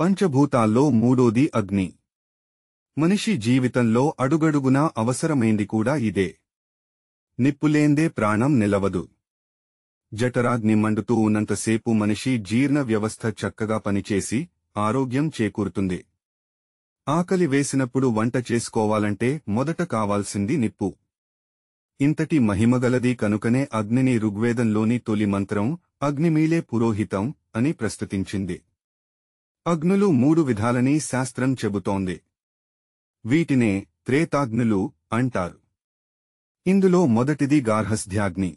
పంచభూతాల్లో మూడోది అగ్ని. మనిషి జీవితంలో అడుగడుగునా అవసరమైంది కూడా ఇదే. నిప్పులేందే ప్రాణం నిలవదు. జఠరాగ్ని మండుతూ ఉన్నంతసేపు మనిషి జీర్ణ వ్యవస్థ చక్కగా పనిచేసి ఆరోగ్యం చేకూరుతుంది. ఆకలి వేసినప్పుడు వంట చేసుకోవాలంటే మొదట కావాల్సింది నిప్పు. ఇంతటి మహిమగలది కనుకనే అగ్నిని ఋగ్వేదంలోని తొలి మంత్రం అగ్నిమీలే పురోహితం అని ప్రస్తుతించింది. అగ్నులు 3 విధాలని శాస్త్రం చెబుతోంది. వీటినే త్రేతాగ్నులు అంటారు. ఇందులో మొదటిది గార్హస్థ్యాగ్ని,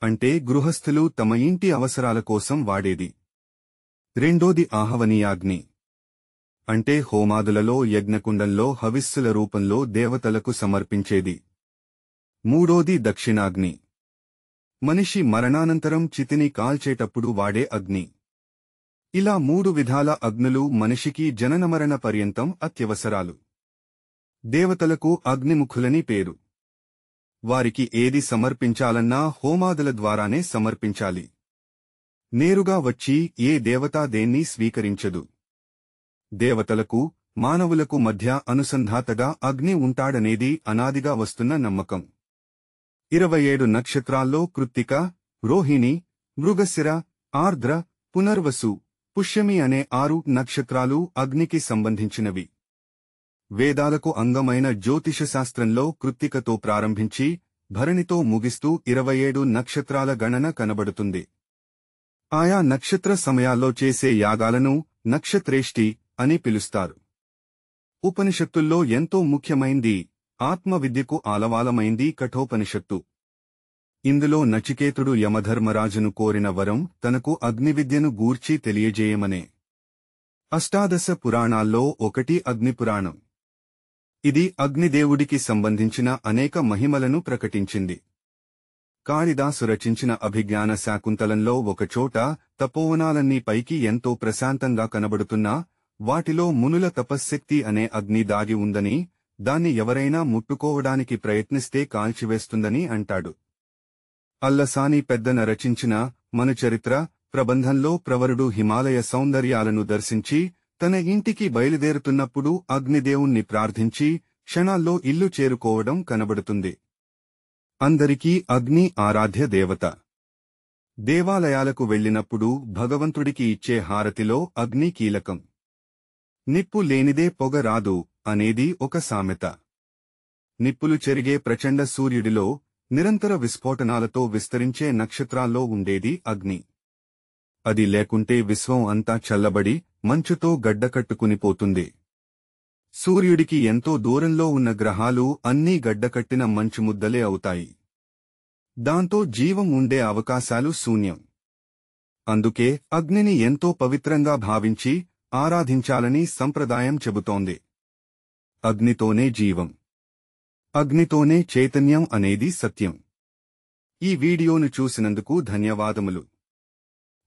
అంటే గృహస్థులు తమ ఇంటి అవసరాల కోసం వాడేది. రెండోది ఆహవనీయాగ్ని, అంటే హోమాదులలో యజ్ఞకుండంలో హవిస్సుల రూపంలో దేవతలకు సమర్పించేది. మూడోది దక్షిణాగ్ని, మనిషి మరణానంతరం చితిని కాల్చేటప్పుడు వాడే అగ్ని. ఇలా 3 విధాల అగ్నులు మనిషికి జననమరణ పర్యంతం అత్యవసరాలు. దేవతలకు అగ్నిముఖులని పేరు. వారికి ఏది సమర్పించాలన్నా హోమాదుల ద్వారానే సమర్పించాలి. నేరుగా వచ్చి ఏ దేవతా దేన్ని స్వీకరించదు. దేవతలకు మానవులకు మధ్య అనుసంధాతగా అగ్ని ఉంటాడనేది అనాదిగా వస్తున్న నమ్మకం. 27 నక్షత్రాల్లో కృత్తిక, రోహిణి, మృగశిర, ఆర్ద్ర, పునర్వసు, పుష్యమి అనే 6 నక్షత్రాలు అగ్నికి సంబంధించినవి. వేదాలకు అంగమైన జ్యోతిషశాస్త్రంలో కృత్తికతో ప్రారంభించి భరణితో ముగిస్తూ 27 నక్షత్రాల గణన కనబడుతుంది. ఆయా నక్షత్ర సమయాల్లో చేసే యాగాలను నక్షత్రేష్టి అని పిలుస్తారు. ఉపనిషత్తుల్లో ఎంతో ముఖ్యమైంది, ఆత్మవిద్యకు ఆలవాలమైంది కఠోపనిషత్తు. ఇందులో నచికేతుడు యమధర్మరాజును కోరిన వరం తనకు అగ్నివిద్యను గూర్చి తెలియజేయమనే. అష్టాదశ పురాణాల్లో ఒకటి అగ్నిపురాణం. ఇది అగ్నిదేవుడికి సంబంధించిన అనేక మహిమలను ప్రకటించింది. కాళిదాసు రచించిన అభిజ్ఞాన శాకుంతలంలో ఒకచోట తపోవనాలన్నీ పైకి ఎంతో ప్రశాంతంగా కనబడుతున్నా వాటిలో మునుల తపశ్శక్తి అనే అగ్ని దాగి ఉందని, దాన్ని ఎవరైనా ముట్టుకోవడానికి ప్రయత్నిస్తే కాల్చివేస్తుందని అంటాడు. అల్లసాని పెద్దన రచించిన మనుచరిత్ర ప్రబంధంలో ప్రవరుడు హిమాలయ సౌందర్యాలను దర్శించి తన ఇంటికి బయలుదేరుతున్నప్పుడు అగ్నిదేవుణ్ణి ప్రార్థించి క్షణాల్లో ఇల్లు చేరుకోవడం కనబడుతుంది. అందరికీ అగ్ని ఆరాధ్య దేవత. దేవాలయాలకు వెళ్లినప్పుడు భగవంతుడికి ఇచ్చే హారతిలో అగ్ని కీలకం. నిప్పు లేనిదే పొగ రాదు అనేది ఒక సామెత. నిప్పులు చెరిగే ప్రచండ సూర్యుడిలో నిరంతర విస్ఫోటనాలతో విస్తరించే నక్షత్రాల్లో ఉండేది అగ్ని. అది లేకుంటే విశ్వం అంతా చల్లబడి మంచుతో గడ్డకట్టుకునిపోతుంది. సూర్యుడికి ఎంతో దూరంలో ఉన్న గ్రహాలు అన్నీ గడ్డకట్టిన మంచు ముద్దలే అవుతాయి. దాంతో జీవం ఉండే అవకాశాలు శూన్యం. అందుకే అగ్నిని ఎంతో పవిత్రంగా భావించి ఆరాధించాలని సంప్రదాయం చెబుతోంది. అగ్నితోనే జీవం, అగ్నితోనే చైతన్యం అనేది సత్యం. ఈ వీడియోను చూసినందుకు ధన్యవాదములు.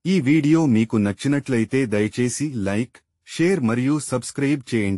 ఈ వీడియో మీకు నచ్చినట్లయితే దయచేసి లైక్, షేర్ మరియు సబ్స్క్రైబ్ చేయండి.